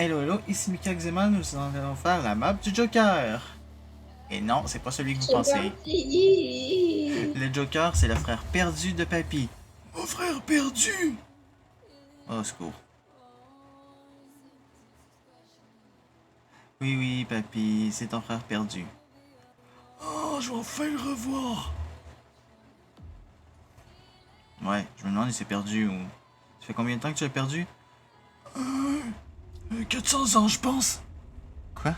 Hello, hello, ici Mika Xeman, nous allons faire la map du Joker. Et non, c'est pas celui que vous C'est pensez. parti. Le Joker, c'est le frère perdu de Papy. Mon frère perdu! Oh, secours. Oui, oui, Papy, c'est ton frère perdu. Oh, je vais enfin le revoir. Ouais, je me demande si c'est perdu ou... Ça fait combien de temps que tu l'as perdu? 400 ans, je pense. Quoi?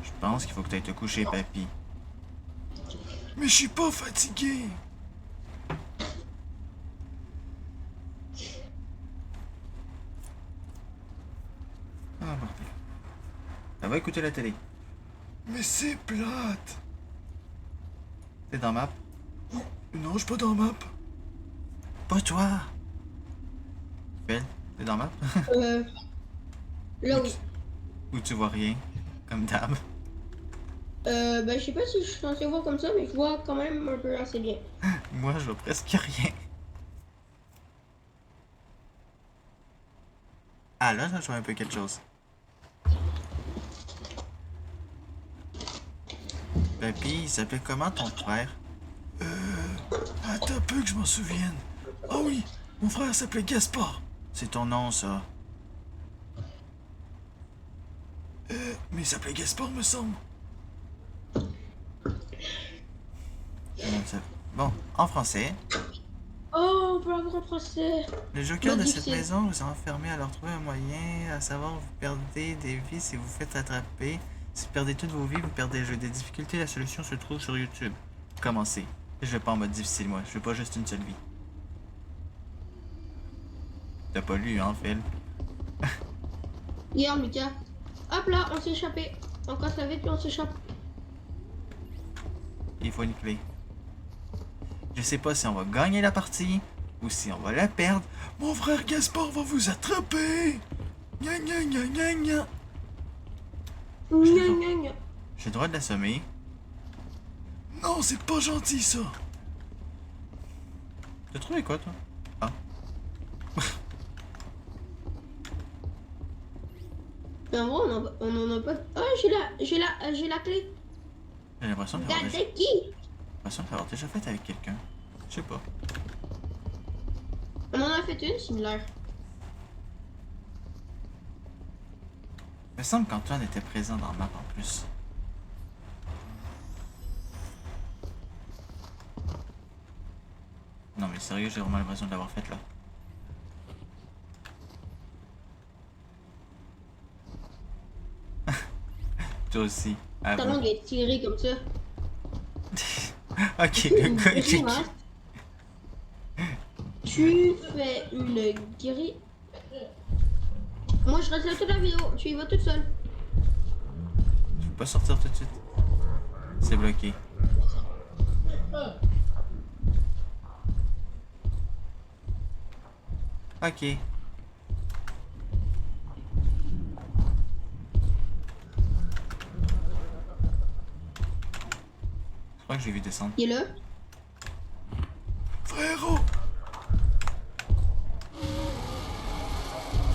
Je pense qu'il faut que tu ailles te coucher, Papy. Mais je suis pas fatigué. Ah, bordel. Ça va écouter la télé. Mais c'est plate. T'es dans map? Non, je suis pas dans map. Pas toi. Belle, t'es dans map? Là oui. Ou tu vois rien, comme d'hab. Ben je sais pas si je suis censé voir comme ça, mais je vois quand même un peu assez bien. Moi, je vois presque rien. Ah là, je vois un peu quelque chose. Papy, il s'appelait comment ton frère? Attends un peu que je m'en souvienne. Ah oui, mon frère s'appelait Gaspard. C'est ton nom, ça. Mais il s'appelait Gaspard, me semble. Bon, en français. Oh, on peut avoir un procès. Le Joker Mode de cette difficile. maison vous a enfermé, alors trouvez un moyen, à savoir vous perdez des vies si vous faites attraper. Si vous perdez toutes vos vies, vous perdez le jeu des difficultés. La solution se trouve sur YouTube. Commencez. Je vais pas en mode difficile, moi. Je veux pas juste une seule vie. T'as pas lu, hein, Phil? Regarde, Mika. Hop là, on s'est échappé. On casse la vitre puis on s'échappe. Il faut une clé. Je sais pas si on va gagner la partie ou si on va la perdre. Mon frère Gaspard va vous attraper! Gna gna gna gna gna! Gna gna gna. J'ai le droit de l'assommer. Non, c'est pas gentil, ça! T'as trouvé quoi, toi? Ah. Ben bon, on en a pas. Oh, j'ai la clé. J'ai l'impression de l'avoir Regardez qui? déjà fait avec quelqu'un. Je sais pas. On en a fait une similaire. Il me semble qu'Antoine était présent dans le map en plus. Non mais sérieux, j'ai vraiment l'impression de l'avoir faite là. Toi aussi. Ah Ta bon. langue est tirée comme ça. Ok, le gars il est... Grimace. Tu fais une guérite. Moi je reste là toute la vidéo, tu y vas toute seule. Je peux pas sortir tout de suite. C'est bloqué. Ok. Je crois que j'ai vu descendre. Il est là. Frérot!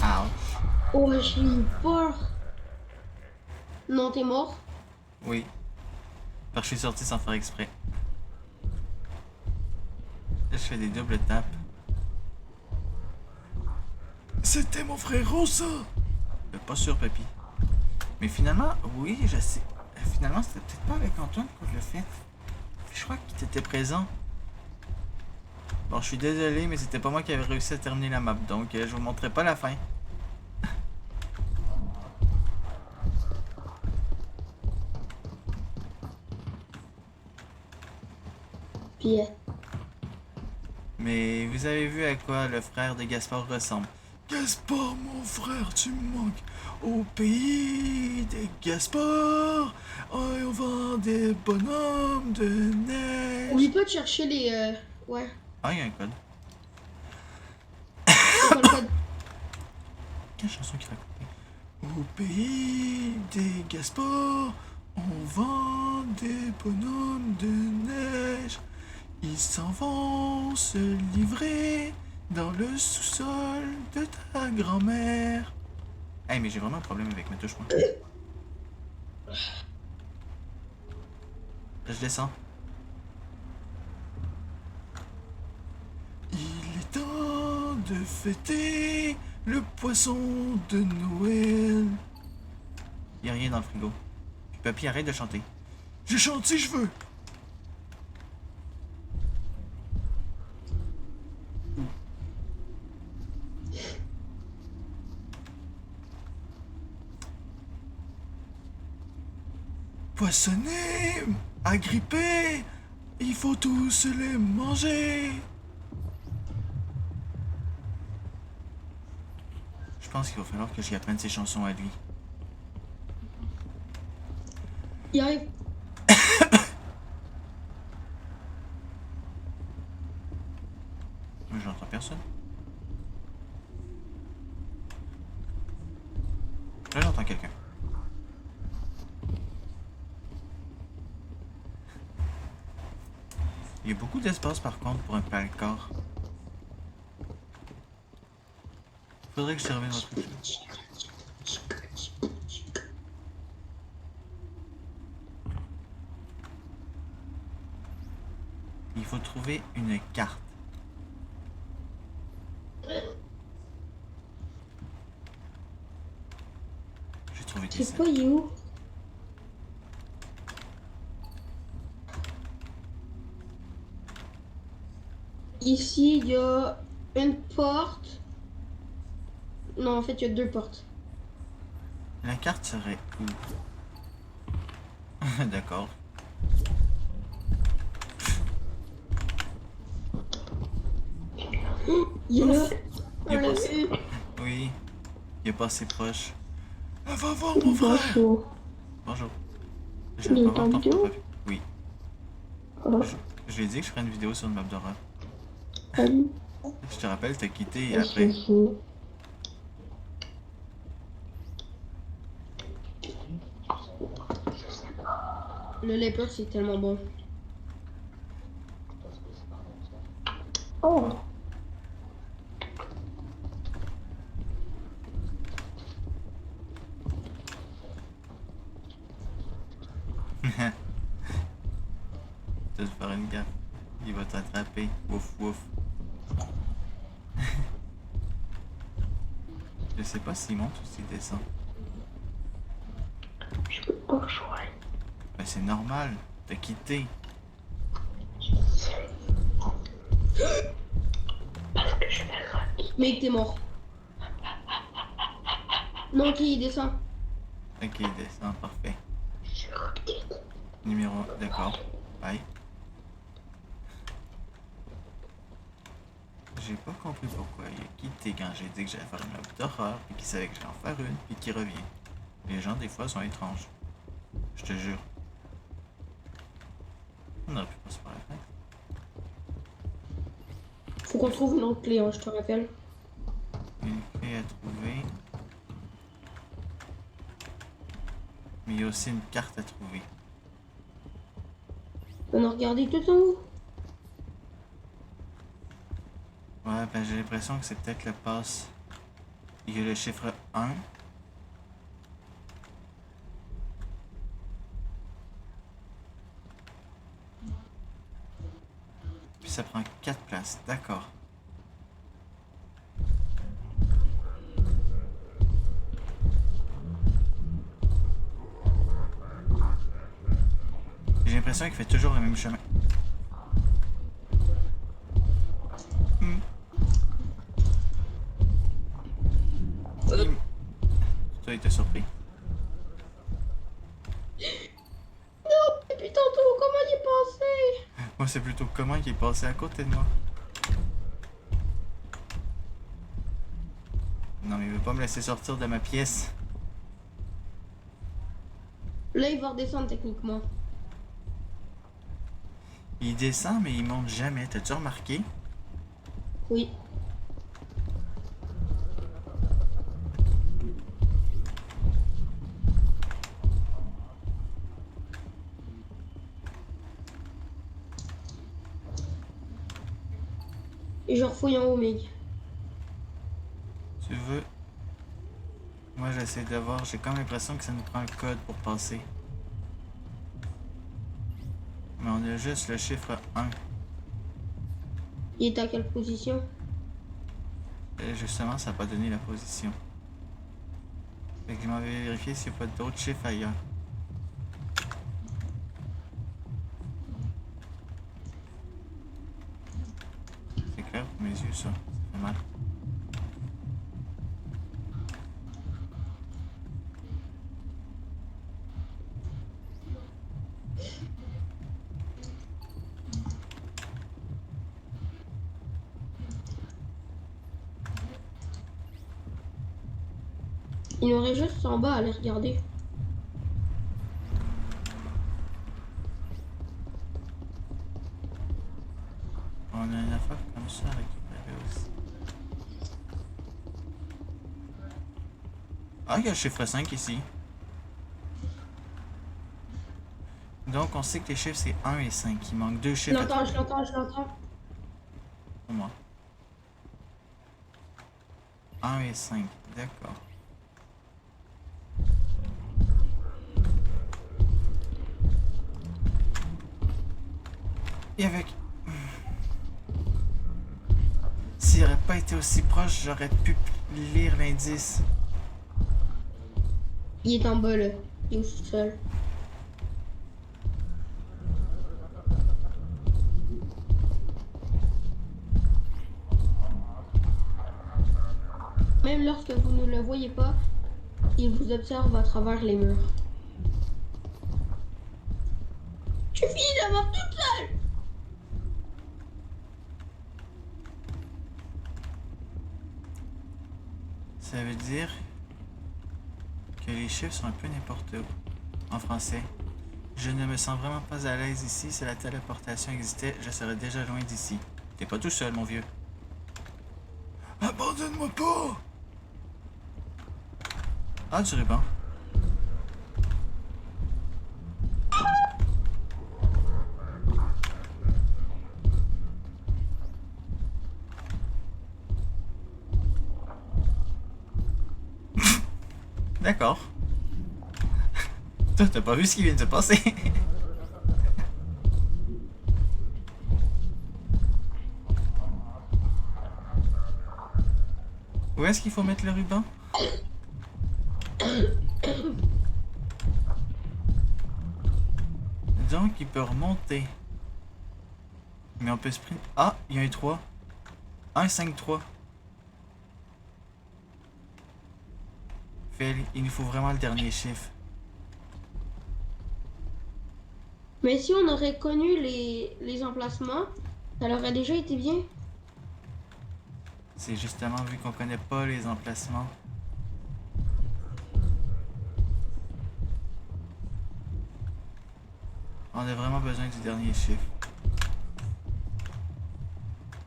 Ouch. Oh, j'ai eu peur. Non, t'es mort. Oui. Parce que je suis sorti sans faire exprès. Là, je fais des doubles tapes. C'était mon frérot, ça! Pas sûr, papy. Mais finalement, oui, je sais. Finalement, c'était peut-être pas avec Antoine qu'on l'a fait. Je crois qu'il était présent. Bon, je suis désolé, mais c'était pas moi qui avais réussi à terminer la map, donc je vous montrerai pas la fin. Puis, Mais vous avez vu à quoi le frère de Gaspard ressemble. Gaspard, mon frère, tu me manques. Au pays des Gaspard, on vend des bonhommes de neige. oublie pas de chercher les. Ouais, Ah, il y a un code. c'est quoi le code? Quelle chanson qu'il racontait? Au pays des Gaspard, on vend des bonhommes de neige. Ils s'en vont se livrer dans le sous-sol de ta grand-mère. Hey, mais j'ai vraiment un problème avec ma touche, moi. Là, je descends. Il est temps de fêter le poisson de Noël. Y'a rien dans le frigo. Puis papy, arrête de chanter. Je chante si je veux. Poissonnés, agrippés, il faut tous les manger. Je pense qu'il va falloir que j'y apprenne ses chansons à lui. Il arrive. Moi, j'entends personne. Là, j'entends quelqu'un. Il y a beaucoup d'espace par contre pour un palcor. Faudrait que je termine notre truc. Il faut trouver une carte. J'ai trouvé des C'est quoi, il est où? Ici, il y a une porte. Non, en fait, il y a deux portes. La carte serait où? D'accord. Il est là. Il est On l'a passé. vu. Oui. Il est pas assez proche. Va voir mon frère. Bonjour. Bonjour. Je Il vais est pas voir en ton vidéo? profil. Oui. Oh, Je lui ai dit que je ferais une vidéo sur une map d'horreur. salut. Je te rappelle, t'as quitté Je après. suis- Le leper, c'est tellement bon. Oh. Tu vas te faire une gaffe. Il va t'attraper. Ouf, ouf. Je sais pas s'il monte ou s'il descend. Je peux pas rejoindre. Ben c'est normal. T'as quitté. Parce que je vais rock. Mec, t'es mort. Non, ok, il descend. Ok, il descend. Parfait. Je rocket. Numéro 1. D'accord. Bye. J'ai pas compris pourquoi il a quitté quand j'ai dit que j'allais faire une map d'horreur, puis qu'il savait que j'allais en faire une, puis qu'il revient. Les gens, des fois, sont étranges. Je te jure. On aurait pu passer par la fenêtre. Faut qu'on trouve une autre clé, hein, je te rappelle. Une clé à trouver. Mais il y a aussi une carte à trouver. On a regardé tout en haut. Ouais, ben j'ai l'impression que c'est peut-être le passe. Il y a le chiffre 1. Puis ça prend 4 places, d'accord. J'ai l'impression qu'il fait toujours le même chemin. Toi, il était surpris. Non, depuis tantôt, comment il est passé? Moi, c'est plutôt comment il est passé à côté de moi. Non, mais il veut pas me laisser sortir de ma pièce. Là, il va redescendre techniquement. Il descend, mais il monte jamais. T'as-tu remarqué? Oui. Et je refouille en haut, mec. j'essaie de voir. J'ai comme l'impression que ça nous prend un code pour passer. Mais on a juste le chiffre 1. Il est à quelle position? Et justement, ça n'a pas donné la position. Fait que je m'en vais vérifier s'il n'y a pas d'autres chiffres ailleurs. C'est clair pour mes yeux, ça. Ça fait mal. Il aurait juste en bas à aller regarder. On a une affaire comme ça à récupérer aussi. Ah, il y a le chiffre 5 ici. Donc, on sait que les chiffres, c'est 1 et 5. Il manque 2 Je chiffres l'entends, je l'entends, je l'entends. pour moi. 1 et 5, d'accord. Et avec... S'il n'aurait pas été aussi proche, j'aurais pu lire l'indice. Il est en bas là. Il est tout seul. Même lorsque vous ne le voyez pas, il vous observe à travers les murs. Tu finis d'avoir toute seule! Ça veut dire que les chiffres sont un peu n'importe où. En français. Je ne me sens vraiment pas à l'aise ici. Si la téléportation existait, je serais déjà loin d'ici. T'es pas tout seul, mon vieux. Abandonne-moi pas! Ah, du ruban. D'accord. Toi, t'as pas vu ce qui vient de se passer? Où est-ce qu'il faut mettre le ruban? Donc, il peut remonter. Mais on peut se prendre... Ah, il y a un 3. 1, 5, 3. Phil, il nous faut vraiment le dernier chiffre. Mais si on aurait connu les emplacements, ça aurait déjà été bien. C'est justement vu qu'on connaît pas les emplacements. On a vraiment besoin du dernier chiffre.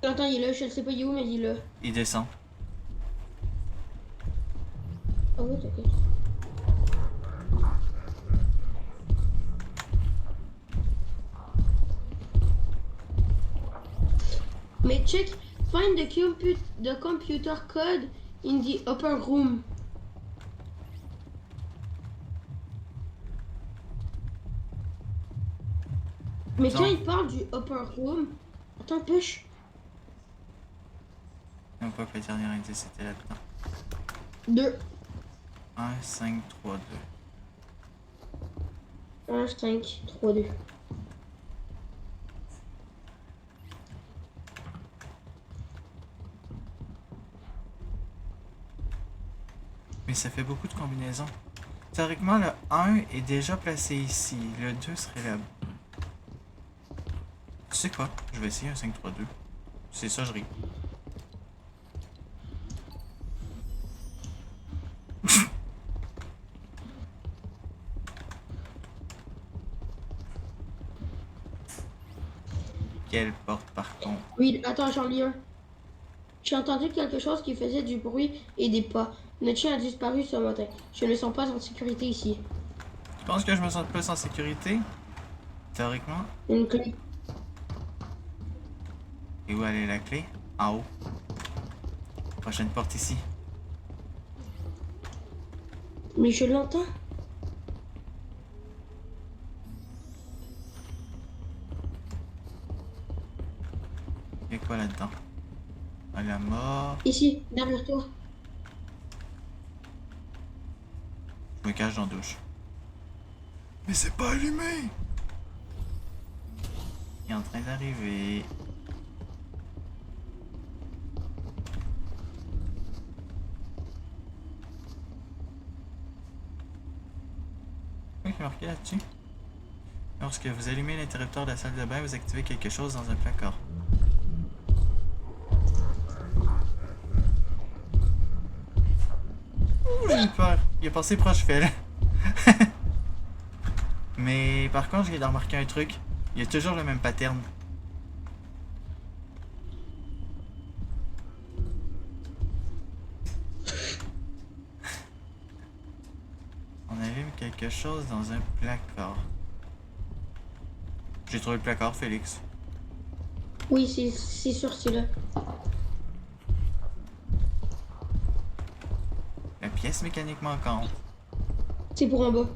Attends, il est là, je ne sais pas il est où, mais il est là. Il descend. Ah oui, t'inquiète. Mais check, find the computer code in the upper room. Mais Non. quand il parle du upper room, attends, push. Donc quoi que le dernier indice était là-dedans. 2, 1, 5, 3, 2. 1, 5, 3, 2. Mais ça fait beaucoup de combinaisons. Théoriquement, le 1 est déjà placé ici. Le 2 serait là. Tu sais quoi? Je vais essayer un 5, 3, 2. C'est ça, je ris. Quelle porte par contre? Oui, attends, j'en lis un. J'ai entendu quelque chose qui faisait du bruit et des pas. Notre chien a disparu ce matin. Je ne me sens pas en sécurité ici. Tu penses que je me sens plus en sécurité? Théoriquement. Une clé. Et où elle est la clé? En haut. Prochaine porte ici. Mais je l'entends. Il y a quoi là-dedans? Ah, la mort. Ici, derrière toi. Je me cache dans la douche. Mais c'est pas allumé! Il est en train d'arriver. Oui, il est marqué là-dessus. Lorsque vous allumez l'interrupteur de la salle de bain, vous activez quelque chose dans un placard. Ouh, j'ai eu peur. Il est passé proche, Phil. Mais par contre, j'ai remarqué un truc. Il y a toujours le même pattern. On allume quelque chose dans un placard. J'ai trouvé le placard, Félix. Oui, c'est sûr, c'est là. La pièce mécanique manquante. C'est pour en bas.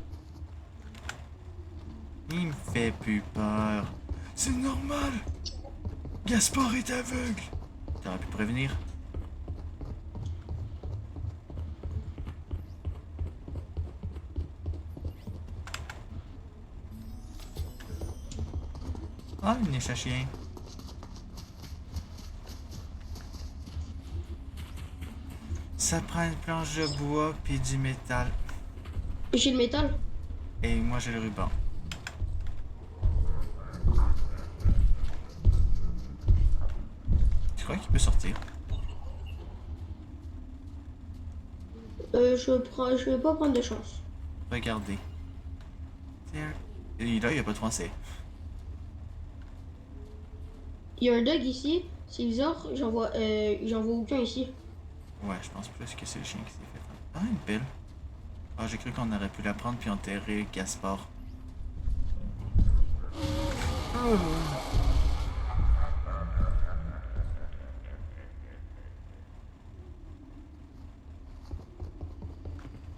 Il me fait plus peur. C'est normal. Gaspard est aveugle. T'aurais pu prévenir. Ah, une niche à chien. Ça prend une planche de bois puis du métal. J'ai le métal. Et moi j'ai le ruban. Tu crois qu'il peut sortir? Je vais pas prendre de chance. Regardez. Tiens. Et là, il n'y a pas de français. Il y a un dog ici. C'est bizarre. J'en vois aucun ici. Ouais, je pense plus que c'est le chien qui s'est fait. Ah, une pelle. Ah, j'ai cru qu'on aurait pu la prendre puis enterrer Gaspard. Oh.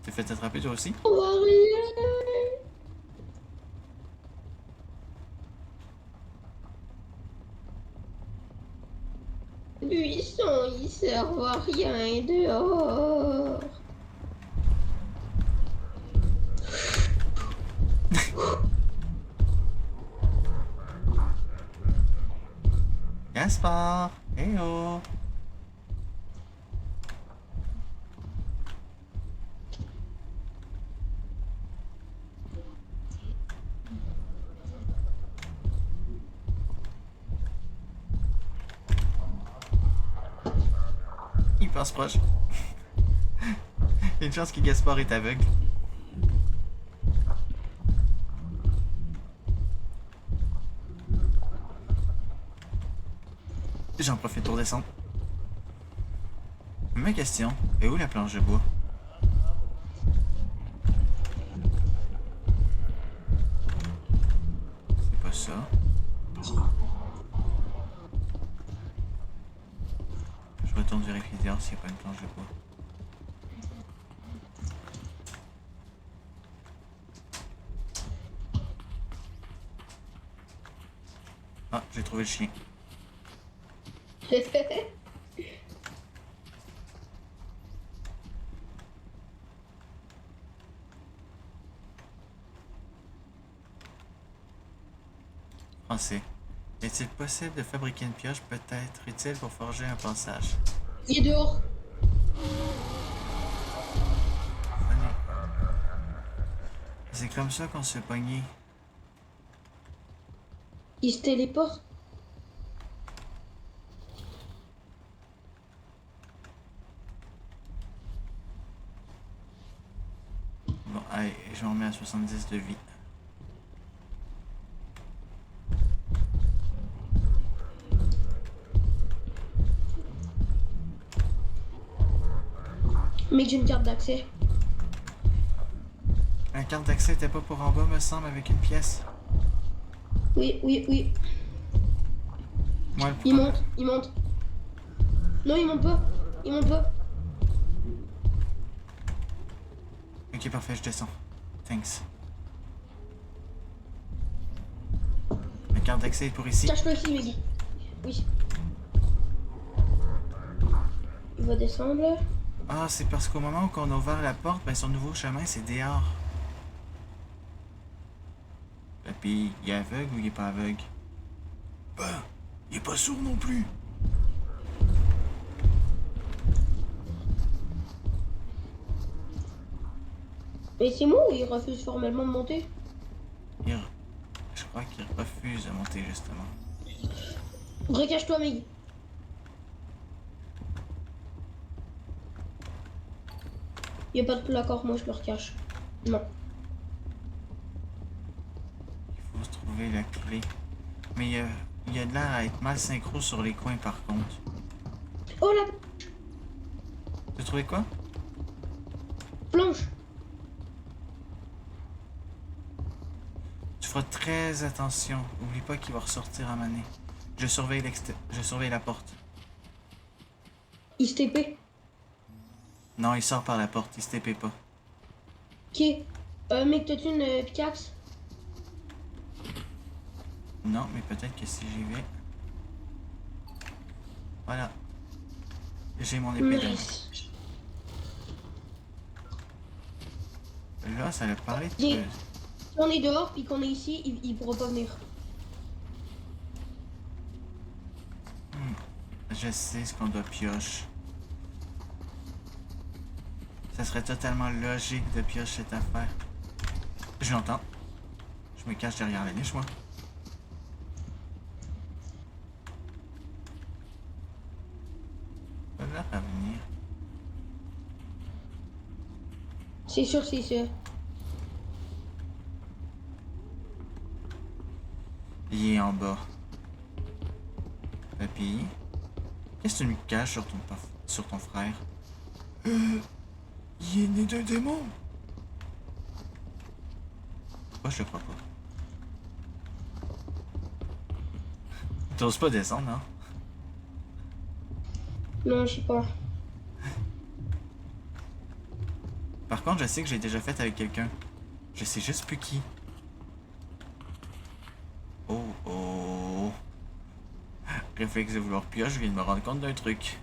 T'es fait attraper toi aussi? On va rien. 800, ils servent à rien dehors. Gaspard! Hey oh! Il passe proche. Il y a une chance que Gaspard est aveugle. J'en profite pour descendre. Ma question, est où la planche de bois? C'est pas ça. Je retourne vérifier dehors s'il n'y a pas une planche de bois. Ah, j'ai trouvé le chien. Français. Est-il possible de fabriquer une pioche peut-être utile pour forger un passage? Il est dehors. Venez. C'est comme ça qu'on se fait pogner. Il se téléporte. Bon, allez, je m'en remets à 70 de vie. Mec, j'ai une carte d'accès. La carte d'accès était pas pour en bas, me semble, avec une pièce. Oui, oui, oui. Moi, Il monte, il monte. Non, il monte pas. Il monte pas. Ok, parfait, je descends. Thanks. Ma carte d'accès est pour ici. Cache-toi ici, Meg. Oui. Il va descendre. Ah, c'est parce qu'au moment où on a ouvert la porte, ben son nouveau chemin, c'est dehors. Et puis, il est aveugle ou il est pas aveugle? Ben, il est pas sourd non plus. Mais c'est moi ou il refuse formellement de monter? Il... Je crois qu'il refuse de monter, justement. Recache-toi, Meg. Il n'y a pas de placard, moi je me recache. Non. Il faut se trouver la clé. Mais il y a de l'air à être mal synchro sur les coins, par contre. Oh, la Tu as trouvé quoi? planche. Tu feras très attention. Oublie pas qu'il va ressortir à maner. Je surveille la porte. Il se TP. Non, il sort par la porte, il se TP pas. Ok. Mec, t'as-tu une pickaxe? Non, mais peut-être que si j'y vais... Voilà. J'ai mon épée de... Nice. Là, ça a parlé de... Si on est dehors puis qu'on est ici, il pourra pas venir. Je sais ce qu'on doit piocher. Ça serait totalement logique de piocher cette affaire. Je l'entends. Je me cache derrière la niche, moi. Pas l'air à venir. C'est sûr, c'est sûr. Il est en bas. Et puis... Qu'est-ce que tu me caches sur ton frère? Il est né d'un démon. Pourquoi je le crois pas? T'oses pas descendre, hein? Non, je sais pas. Par contre, je sais que j'ai déjà fait avec quelqu'un. Je sais juste plus qui. Oh oh. Réflexe de vouloir pioche, je viens de me rendre compte d'un truc.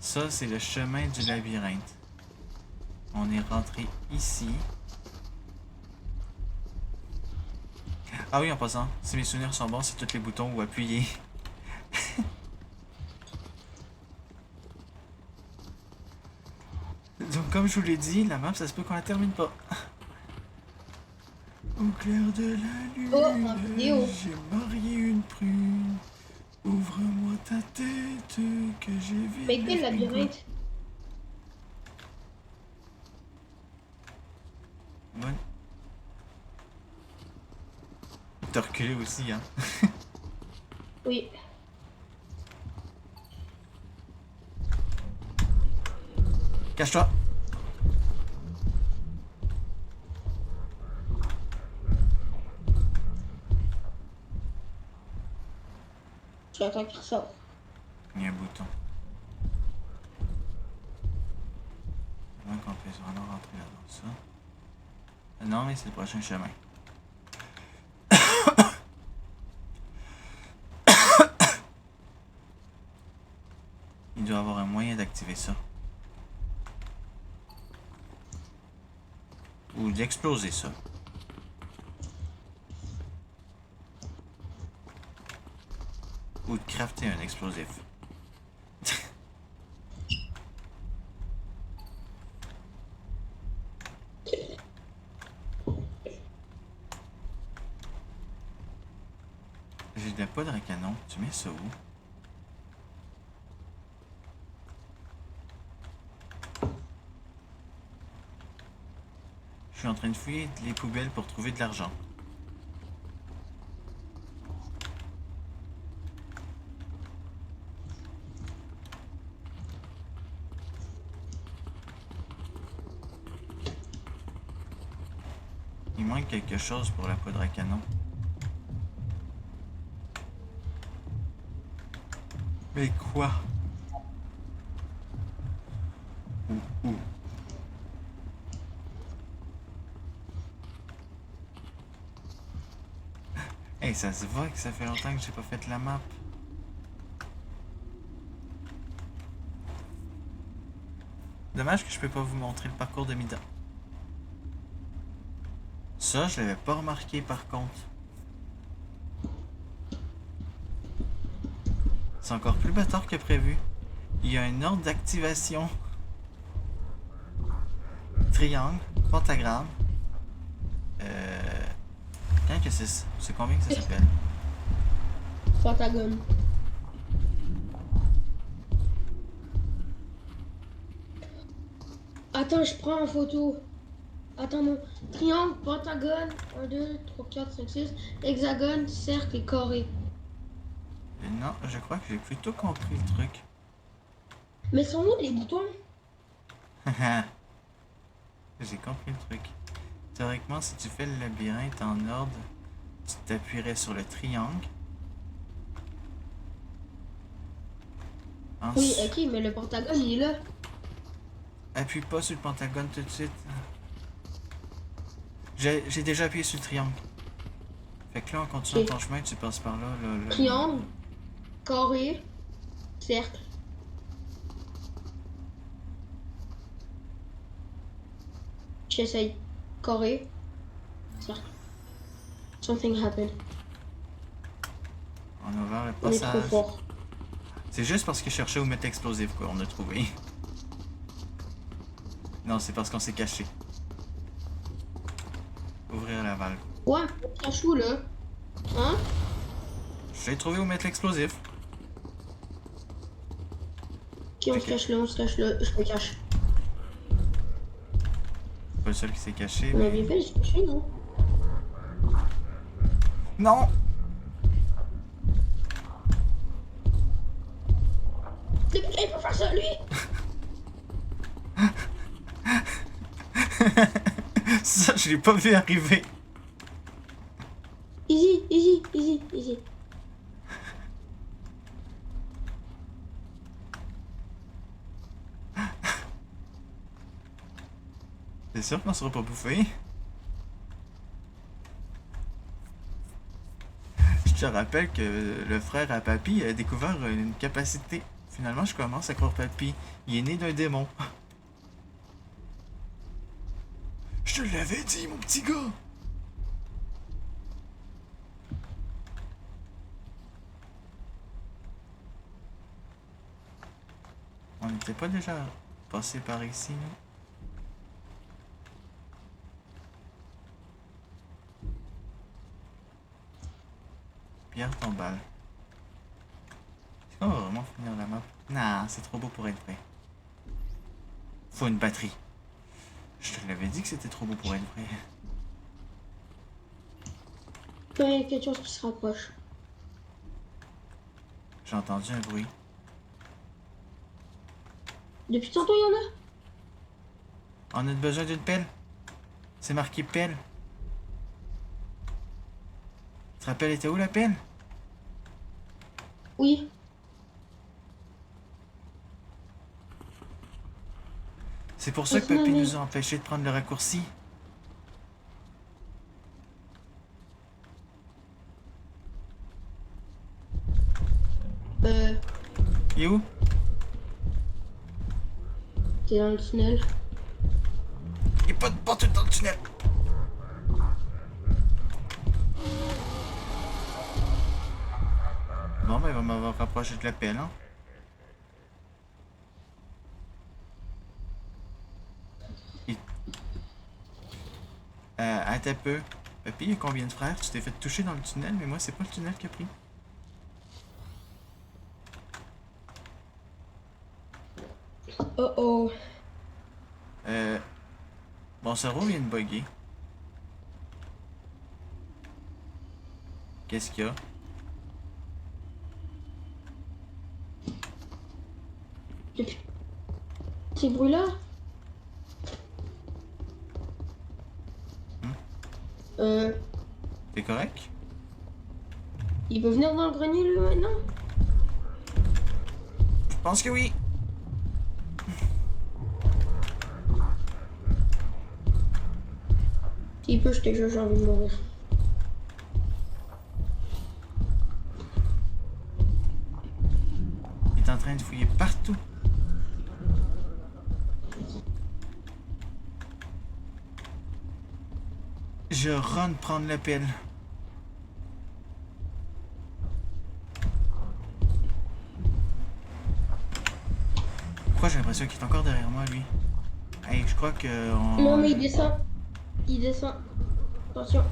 Ça, c'est le chemin du labyrinthe. On est rentré ici. Ah oui, en passant, si mes souvenirs sont bons, c'est tous les boutons où appuyer. Donc, comme je vous l'ai dit, la map, ça se peut qu'on la termine pas. Au clair de la lune, Oh, en vidéo. j'ai marié une prune. Ouvre-moi ta tête, que j'ai vu. Mais quel labyrinthe? Bonne. T'as reculé aussi, hein. Oui. Cache-toi. J'attends qu'il ressort. Il y a un bouton. Avant qu'on puisse vraiment rentrer là dans ça. Non, mais c'est le prochain chemin. Il doit y avoir un moyen d'activer ça. Ou d'exploser ça. Ou de crafter un explosif. J'ai de la poudre à canon. Tu mets ça où? Je suis en train de fouiller les poubelles pour trouver de l'argent. quelque chose pour la poudre à canon. Mais quoi? Où? Hey, ça se voit que ça fait longtemps que j'ai pas fait la map. Dommage que je peux pas vous montrer le parcours de Mida. Ça, je l'avais pas remarqué par contre. C'est encore plus bâtard que prévu. Il y a un ordre d'activation. Triangle, pentagramme. Quand que c'est combien que ça s'appelle? Pentagone. Attends, je prends en photo. Attends, non. Triangle, pentagone, 1, 2, 3, 4, 5, 6. Hexagone, cercle et carré. Non, je crois que j'ai plutôt compris le truc. Mais sont où les boutons? J'ai compris le truc. Théoriquement, si tu fais le labyrinthe en ordre, tu t'appuierais sur le triangle. Oui, ok, mais le pentagone, il est là. Appuie pas sur le pentagone tout de suite. J'ai déjà appuyé sur le triangle. Fait que là, en continuant ton chemin, tu passes par là. Triangle, carré, cercle. J'essaye. Carré, cercle. Something happened. On a ouvert le On est trop passage. fort. C'est juste parce que je cherchais où mettre l'explosif, quoi. On a trouvé. Non, c'est parce qu'on s'est caché. Ouvrir la valve. Ouais, on se cache où, là? Hein? J'ai trouvé où mettre l'explosif. Ok, on se cache là, on se cache là. Je me cache. Pas le seul qui s'est caché. On Mais... a bien fait de se cacher, non? Non! Depuis quand il peut faire ça, lui? Ça, je l'ai pas vu arriver. Easy, easy, easy, easy. C'est sûr qu'on sera pas bouffé. Je te rappelle que le frère à Papy a découvert une capacité. Finalement, je commence à croire Papy. Il est né d'un démon. Je te l'avais dit, mon petit gars. On n'était pas déjà passé par ici, non? Pierre tombale. Est-ce qu'on va vraiment finir la map? Non, c'est trop beau pour être vrai. Faut une batterie. Je te l'avais dit que c'était trop beau pour être vrai. Il y a quelque chose qui se rapproche. J'ai entendu un bruit. Depuis tantôt, il y en a? On a besoin d'une pelle. C'est marqué pelle. Tu te rappelles, était où la pelle? Oui. C'est pour ça que Papy nous a empêchés de prendre le raccourci. Il est où? T'es dans le tunnel. Il n'y a pas de porte dans le tunnel. Bon, ben, il va m'avoir rapproché de la pelle, hein. Attends un peu. Papy, il y a combien de frères? Tu t'es fait toucher dans le tunnel, mais moi, c'est pas le tunnel qui a pris. Oh oh. Mon cerveau vient de bugger. Qu'est-ce qu'il y a? Depuis... Ces bruits-là? T'es correct? Il peut venir dans le grenier, lui, maintenant? Je pense que oui. S'il peut, je te jure, j'ai envie de mourir. Il est en train de fouiller partout. Je run prendre la pelle. Pourquoi j'ai l'impression qu'il est encore derrière moi, lui? Hey, je crois que... Non, mais il descend. Il descend. Attention.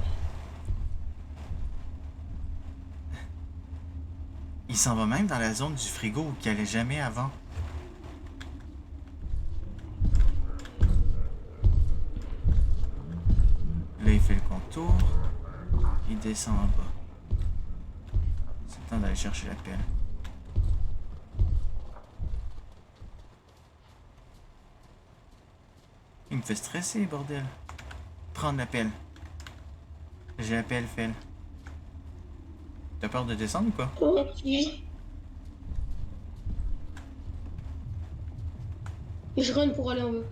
Il s'en va même dans la zone du frigo où il allait jamais avant. Là, il fait le contour. Il descend en bas. C'est le temps d'aller chercher la pelle. Il me fait stresser, bordel. Prendre la pelle. J'ai la pelle, Fel. T'as peur de descendre ou quoi? Ok. Et je run pour aller en haut.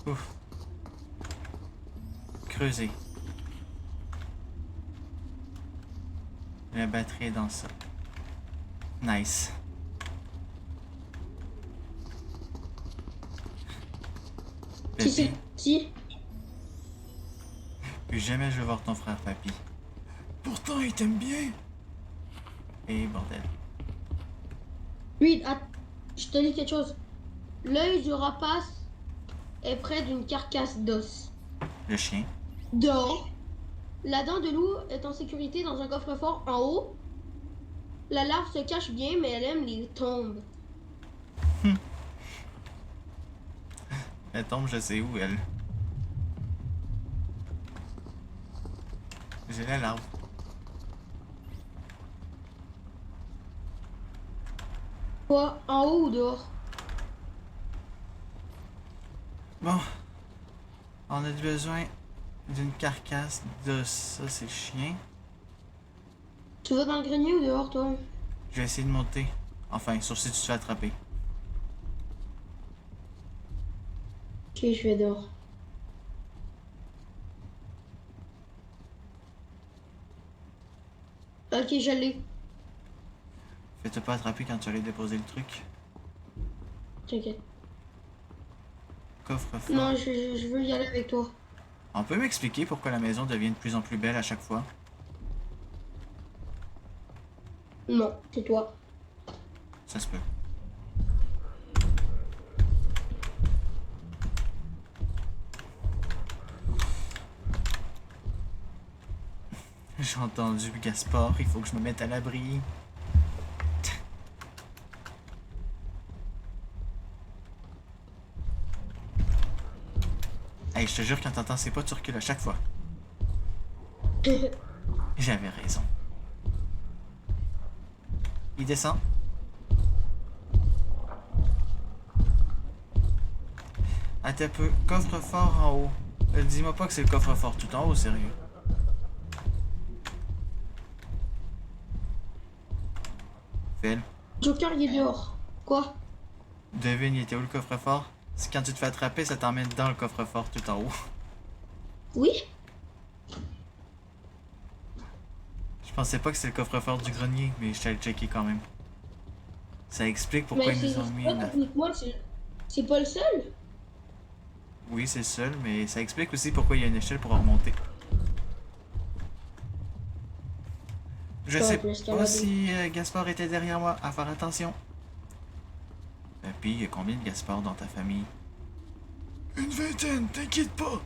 Ouf. Creuser. La batterie est dans ça. Nice. Si, si, Papy, si. plus jamais je vais voir ton frère, papy. Pourtant, il t'aime bien. Eh, bordel. Lui, je te dis quelque chose. L'œil du rapace est près d'une carcasse d'os. Le chien. Dehors, la dent de loup est en sécurité dans un coffre-fort en haut. La larve se cache bien, mais elle aime les tombes. Elle tombe, je sais où, elle. J'ai la larve. Quoi, en haut ou dehors? Bon. On a besoin d'une carcasse de ça, c'est le chien. Tu vas dans le grenier ou dehors, toi? Je vais essayer de monter. Enfin, sauf si tu te fais attraper. Ok, je vais dehors. Ok, je l'ai. Fais-toi pas attraper quand tu allais déposer le truc. T'inquiète. Coffre-fort. Non, je veux y aller avec toi. On peut m'expliquer pourquoi la maison devient de plus en plus belle à chaque fois? Non, c'est toi. Ça se peut. J'ai entendu Gaspard, il faut que je me mette à l'abri. Hey, je te jure, quand t'entends ces pas, tu recules à chaque fois. J'avais raison. Il descend. Attends un peu. Coffre-fort en haut. Dis-moi pas que c'est le coffre-fort tout en haut, sérieux. Phil, Joker, il est dehors. Quoi? devine, il était où le coffre-fort? C'est quand tu te fais attraper, ça t'emmène dans le coffre-fort tout en haut. Oui? Je pensais pas que c'était le coffre-fort du grenier, mais je t'allais le checker quand même. Ça explique pourquoi Mais ils nous c'est ont mis pas une... techniquement, c'est pas le seul. Oui, c'est le seul, mais ça explique aussi pourquoi il y a une échelle pour en remonter. Je sais pas si Gaspard était derrière moi, à faire attention. Puis, il y a combien de Gaspard dans ta famille? Une vingtaine, t'inquiète pas.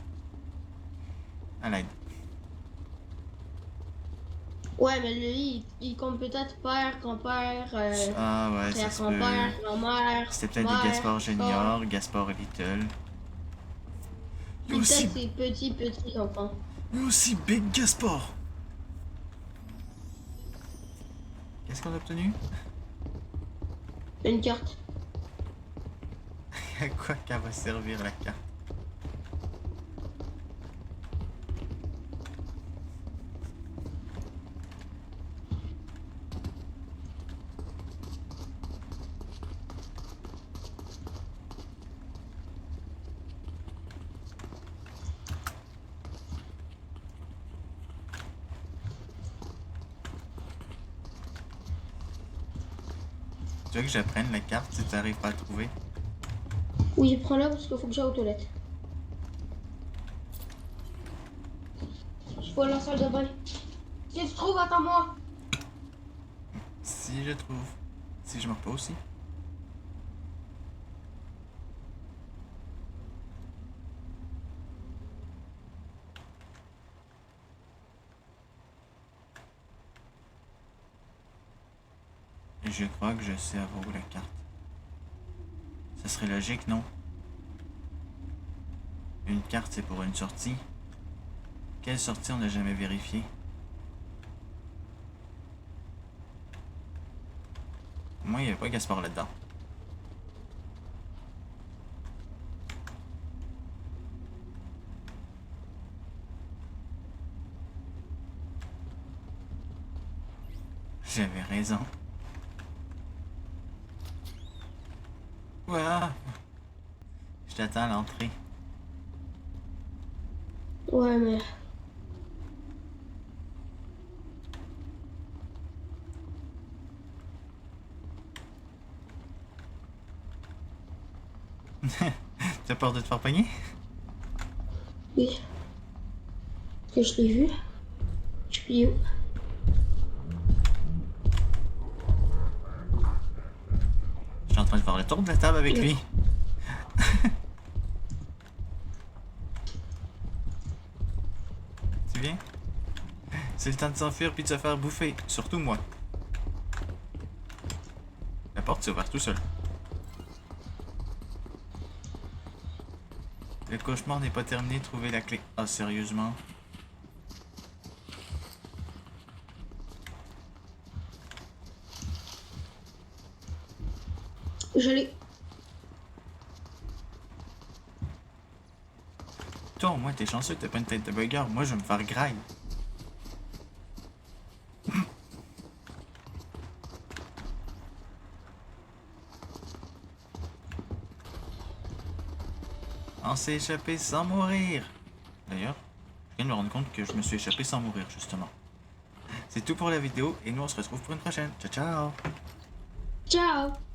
À l'aide. Ouais, mais lui, il compte peut-être père, grand-père, Ah ouais, ça se peut. arrière-grand-père, grand-mère, C'était peut-être des mère, Gaspard père. Junior, Gaspard Little. Il y a Puis aussi, peut-être ses petits enfants. il y a aussi Big Gaspard. Qu'est-ce qu'on a obtenu? Une carte. À quoi qu'elle va servir la carte? Tu veux que j'apprenne la carte si tu n'arrives pas à trouver? Oui, prends-la parce qu'il faut que j'aille aux toilettes. Je vais à la salle de bain. Si tu trouves, attends-moi. Si je trouve. Si je meurs pas aussi. Et je crois que je sais avoir où la carte. Ça serait logique, non? Une carte, c'est pour une sortie. Quelle sortie on n'a jamais vérifié? Moi, il n'y avait pas Gaspard là-dedans. J'avais raison. Ouah! Je t'attends à l'entrée. Ouais, mais... T'as peur de te faire pogner? Oui. Que je l'ai vu. Je suis où? Je suis en train de faire le tour de la table avec lui. Tu viens? C'est le temps de s'enfuir puis de se faire bouffer. Surtout moi. La porte s'est ouverte tout seul. Le cauchemar n'est pas terminé, trouvez la clé. Ah, sérieusement? Je l'ai. Toi, au moins, t'es chanceux, t'as pas une tête de burger. Moi, je vais me faire graille. On s'est échappé sans mourir. D'ailleurs, je viens de me rendre compte que je me suis échappé sans mourir, justement. C'est tout pour la vidéo, et nous, on se retrouve pour une prochaine. Ciao, ciao! Ciao!